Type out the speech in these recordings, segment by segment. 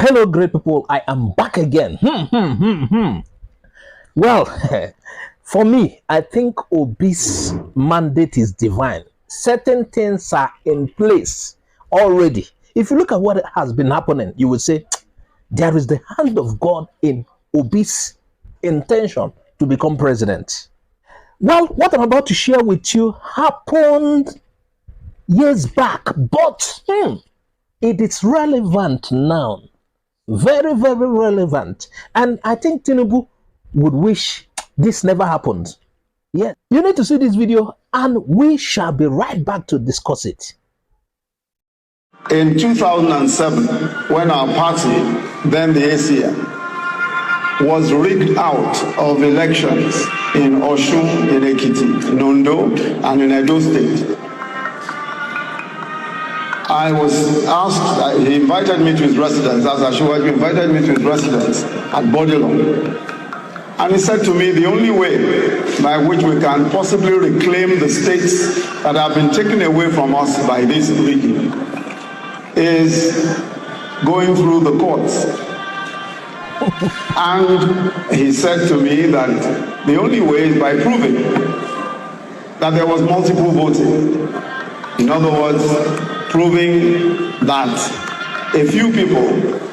Hello, great people. I am back again. Well, for me, I think Obi's mandate is divine. Certain things are in place already. If you look at what has been happening, you will say there is the hand of God in Obi's intention to become president. Well, what I'm about to share with you happened years back, but it is relevant now. Very, very relevant. And I think Tinubu would wish this never happened. Yeah, you need to see this video and we shall be right back to discuss it. In 2007, when our party, then the ACM, was rigged out of elections in Osun, in Ekiti, in Ondo, and in Edo State, I was asked, he invited me to his residence, as Ashiwaju invited me to his residence at Bodilon. And he said to me, the only way by which we can possibly reclaim the states that have been taken away from us by this rigging is going through the courts. And he said to me that the only way is by proving that there was multiple voting. In other words, proving that a few people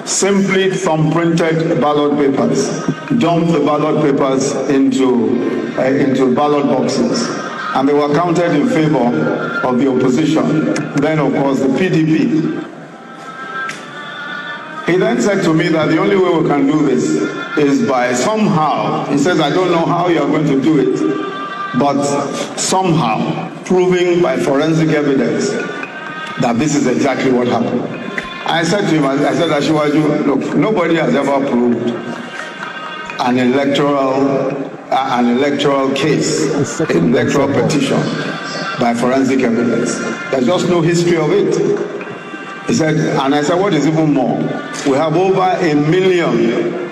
simply thumbprinted ballot papers, dumped the ballot papers into ballot boxes, and they were counted in favor of the opposition, then of course the PDP. He then said to me that the only way we can do this is by somehow, he says, I don't know how you are going to do it, but somehow proving by forensic evidence that this is exactly what happened. I said to him, I said, Ashiwaju, look, nobody has ever proved an electoral case, an electoral petition by forensic evidence. There's just no history of it. He said, and I said, what is even more? We have over a million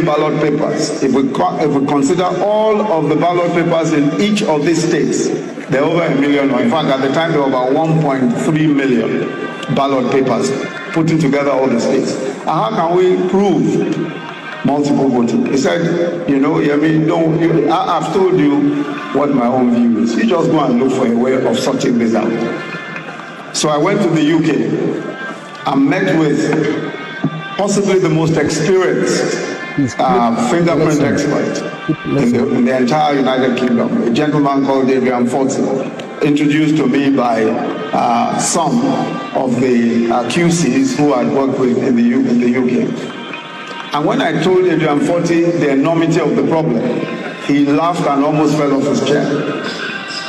ballot papers. If we consider all of the ballot papers in each of these states, there are over a million, or in fact at the time there were about 1.3 million ballot papers putting together all the states. And how can we prove multiple voting? He said, you know, I've told you what my own view is. You just go and look for a way of sorting this out. So I went to the UK and met with possibly the most experienced fingerprint expert in the entire United Kingdom, a gentleman called Adrian Forty, introduced to me by some of the QCs who I'd worked with in the UK. And when I told Adrian Forty the enormity of the problem, he laughed and almost fell off his chair.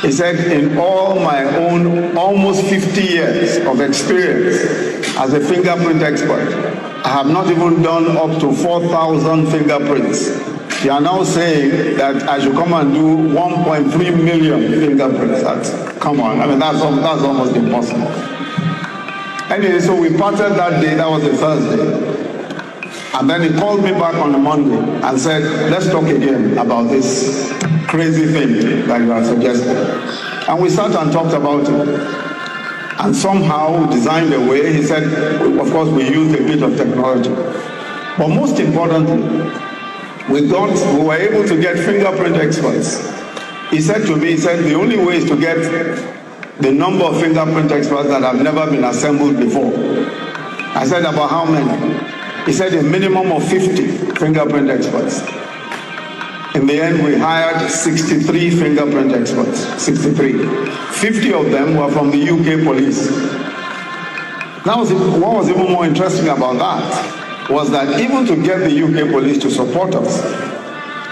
He said, in all my own almost 50 years of experience as a fingerprint expert, I have not even done up to 4,000 fingerprints. You are now saying that I should come and do 1.3 million fingerprints. Come on, I mean, that's almost impossible. Anyway, so we parted that day, that was a Thursday. And then he called me back on a Monday and said, let's talk again about this crazy thing that you are suggesting. And we sat and talked about it. And somehow we designed a way. He said, of course, we used a bit of technology. But most importantly, we were able to get fingerprint experts. He said to me, the only way is to get the number of fingerprint experts that have never been assembled before. I said, about how many? He said a minimum of 50 fingerprint experts. In the end, we hired 63 fingerprint experts, 63. 50 of them were from the UK police. What was even more interesting about that was that even to get the UK police to support us,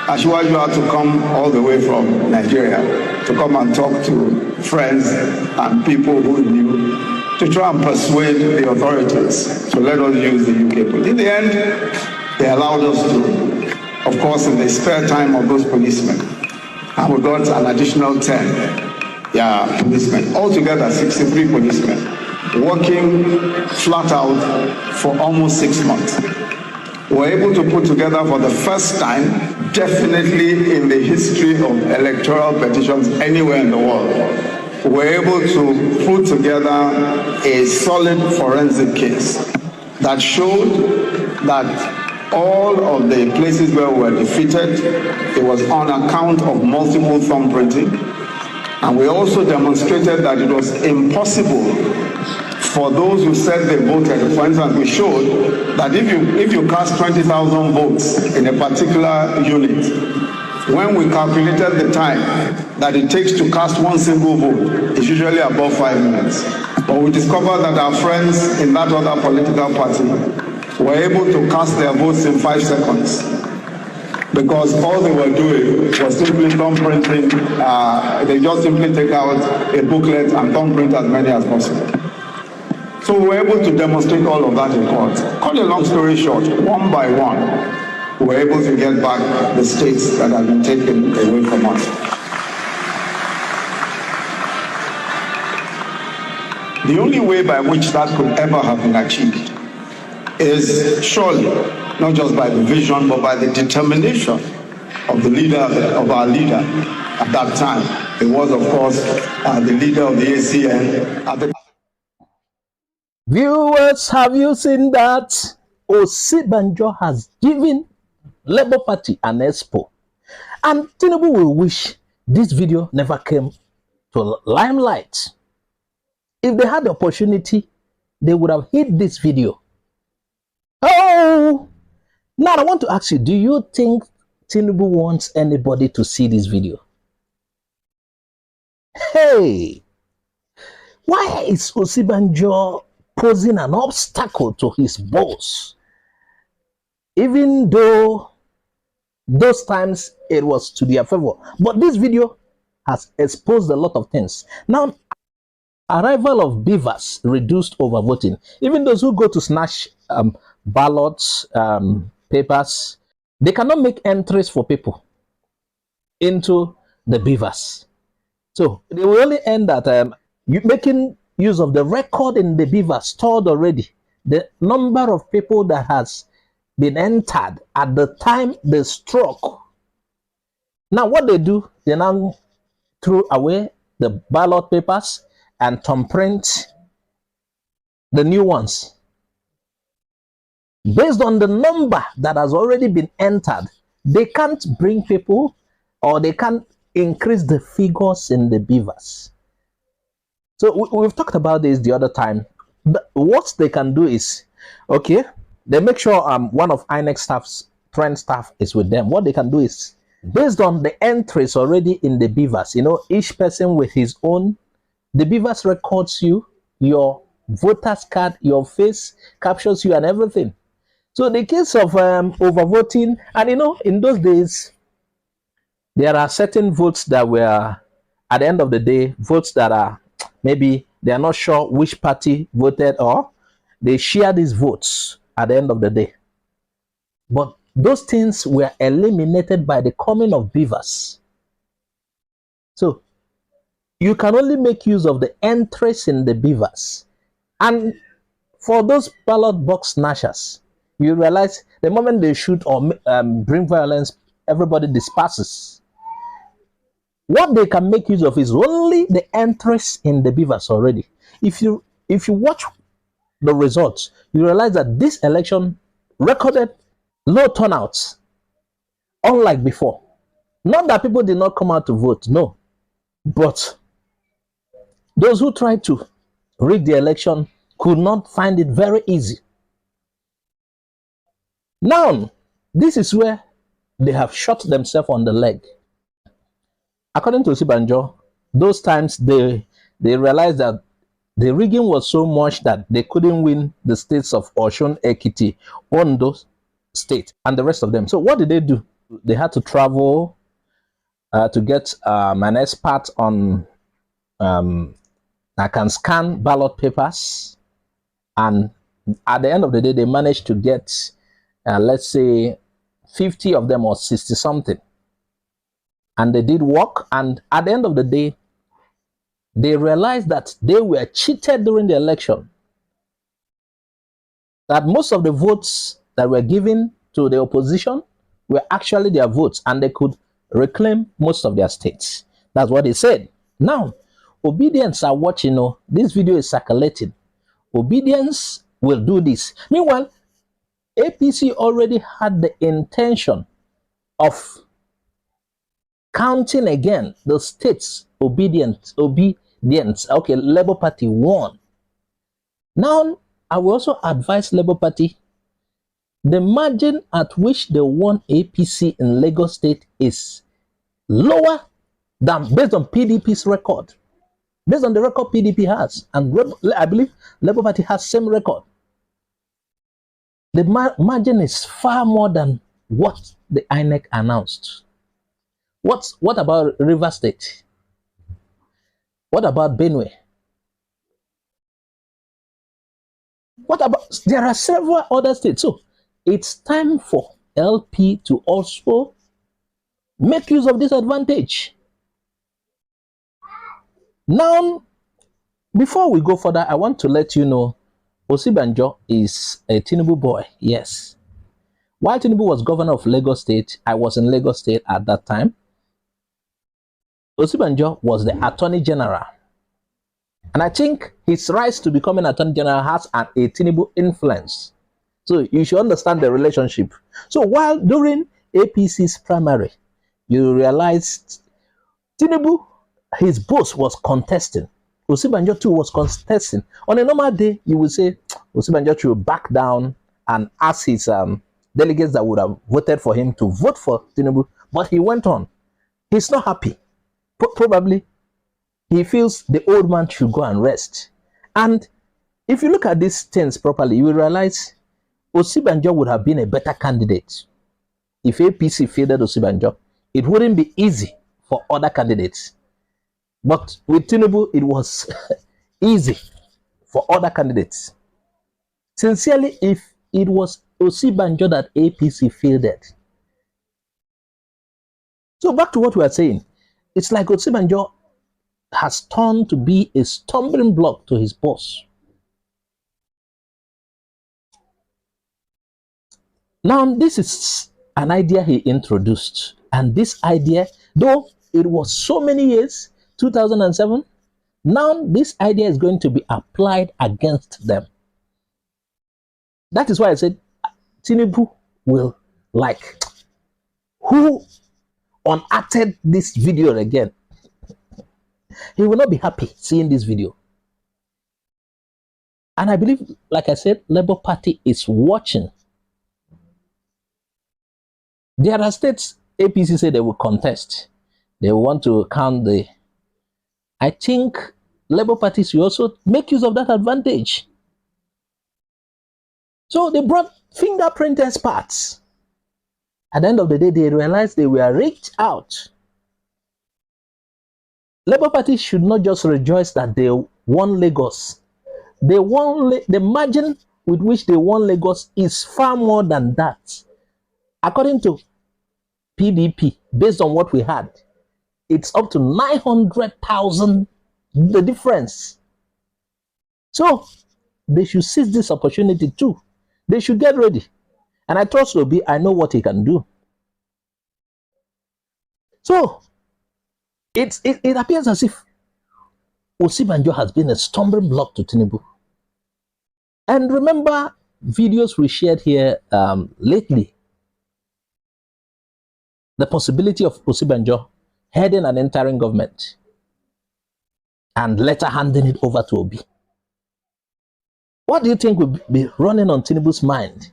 Ashiwaju had to come all the way from Nigeria to come and talk to friends and people who knew, to try and persuade the authorities to let us use the UK police. In the end, they allowed us to, of course, in the spare time of those policemen. And we got an additional 10 policemen. Altogether, 63 policemen, working flat out for almost 6 months. We were able to put together for the first time, definitely in the history of electoral petitions anywhere in the world, we were able to put together a solid forensic case that showed that all of the places where we were defeated, it was on account of multiple thumb printing. And we also demonstrated that it was impossible for those who said they voted. For instance, we showed that if you cast 20,000 votes in a particular unit, when we calculated the time that it takes to cast one single vote, it's usually above 5 minutes. But we discovered that our friends in that other political party were able to cast their votes in 5 seconds, because all they were doing was simply thumb printing. They just simply take out a booklet and thumb print as many as possible. So we were able to demonstrate all of that in court. Cut a long story short, one by one, we were able to get back the states that had been taken away from us. The only way by which that could ever have been achieved is surely not just by the vision, but by the determination of the leader, of our leader at that time. It was, of course, the leader of the ACN. Viewers, have you seen that? Osinbajo has given Labour Party an expo. And Tinubu will wish this video never came to limelight. If they had the opportunity, they would have hit this video. Oh! Now I want to ask you, do you think Tinubu wants anybody to see this video? Hey! Why is Osinbajo posing an obstacle to his boss? Even though those times it was to their favor. But this video has exposed a lot of things. Now, arrival of beavers reduced overvoting. Even those who go to snatch ballots, papers, they cannot make entries for people into the beavers. So they will only end at making use of the record in the beaver stored already. The number of people that has been entered at the time they struck. Now what they do, they now throw away the ballot papers and thumbprint the new ones. Based on the number that has already been entered, they can't bring people, or they can't increase the figures in the beavers. So we've talked about this the other time. But what they can do is, okay, they make sure one of INEC staff's trend staff is with them. What they can do is, based on the entries already in the beavers, you know, each person with his own, the beavers records you, your voter's card, your face, captures you and everything. So the case of overvoting, and you know, in those days, there are certain votes that were, at the end of the day, votes that are, maybe they are not sure which party voted, or they share these votes at the end of the day. But those things were eliminated by the coming of beavers. So you can only make use of the entries in the beavers. And for those ballot box snatchers, you realize the moment they shoot or bring violence, everybody disperses. What they can make use of is only the entries in the beavers already. If you watch the results, you realize that this election recorded low turnouts, unlike before. Not that people did not come out to vote, no. But those who tried to rig the election could not find it very easy. Now, this is where they have shot themselves on the leg. According to Osinbajo, those times they realized that the rigging was so much that they couldn't win the states of Osun, Ekiti, Ondo state, and the rest of them. So what did they do? They had to travel to get an expert on that can scan ballot papers, and at the end of the day, they managed to get, let's say, 50 of them or 60 something. And they did work, and at the end of the day, they realized that they were cheated during the election. That most of the votes that were given to the opposition were actually their votes, and they could reclaim most of their states. That's what they said. Now, obedience are watching. This video is circulating. Obedience will do this. Meanwhile, APC already had the intention of counting again the states obedience. Okay, Labour Party won. Now, I will also advise Labour Party, the margin at which they won APC in Lagos State is lower than based on PDP's record. Based on the record PDP has, and I believe Labour Party has same record. The margin is far more than what the INEC announced. What about River State? What about Benue? What about, there are several other states. So it's time for LP to also make use of this advantage. Now, before we go further, I want to let you know Osinbajo is a Tinubu boy. Yes. While Tinubu was governor of Lagos State, I was in Lagos State at that time. Osinbajo was the Attorney General. And I think his rise to becoming Attorney General has a Tinubu influence. So you should understand the relationship. So while during APC's primary, you realized Tinubu, his boss was contesting. Osinbajo too was contesting. On a normal day, you would say Osinbajo should back down and ask his delegates that would have voted for him to vote for Tinubu. But he went on. He's not happy. Probably he feels the old man should go and rest. And if you look at these things properly, you will realize Osinbajo would have been a better candidate. If APC fielded Osinbajo, it wouldn't be easy for other candidates. But with Tinubu, it was easy for other candidates. Sincerely, if it was Osinbajo that APC fielded. So back to what we are saying. It's like Osinbajo has turned to be a stumbling block to his boss. Now, this is an idea he introduced. And this idea, though it was so many years, 2007, now this idea is going to be applied against them. That is why I said Tinubu will, like, who unacted this video again? He will not be happy seeing this video. And I believe, like I said, Labour Party is watching. There are states APC say they will contest. They want to count the... I think Labour Party should also make use of that advantage. So they brought fingerprint experts. At the end of the day, they realized they were rigged out. Labour Party should not just rejoice that they won Lagos. They won the margin with which they won Lagos is far more than that. According to PDP, based on what we had, it's up to 900,000, the difference. So they should seize this opportunity too. They should get ready. And I trust Obi, I know what he can do. So it appears as if Osinbajo has been a stumbling block to Tinubu. And remember videos we shared here lately, the possibility of Osinbajo heading an interim government and later handing it over to Obi. What do you think will be running on Tinubu's mind?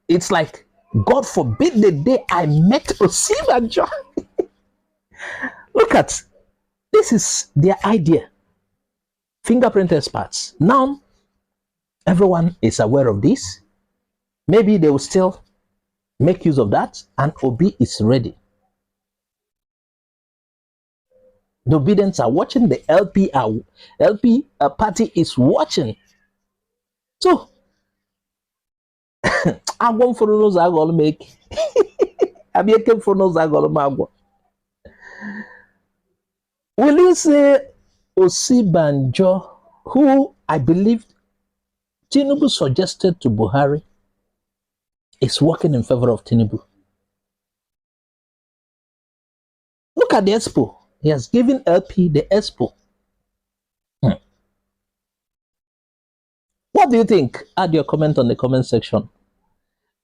It's like, God forbid the day I met Osinbajo. Look at, this is their idea. Fingerprint experts. Now, everyone is aware of this. Maybe they will still make use of that, and Obi is ready. The obedience are watching, the LP party is watching. So, I'm going for those I going to make. I'm making for those I going to make. Will you say Osinbajo, who I believe Tinubu suggested to Buhari, is working in favor of Tinubu? Look at the expo. He has given LP the expo. What do you think? Add your comment on the comment section.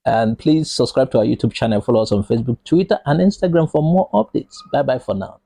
And please subscribe to our YouTube channel. Follow us on Facebook, Twitter, and Instagram for more updates. Bye-bye for now.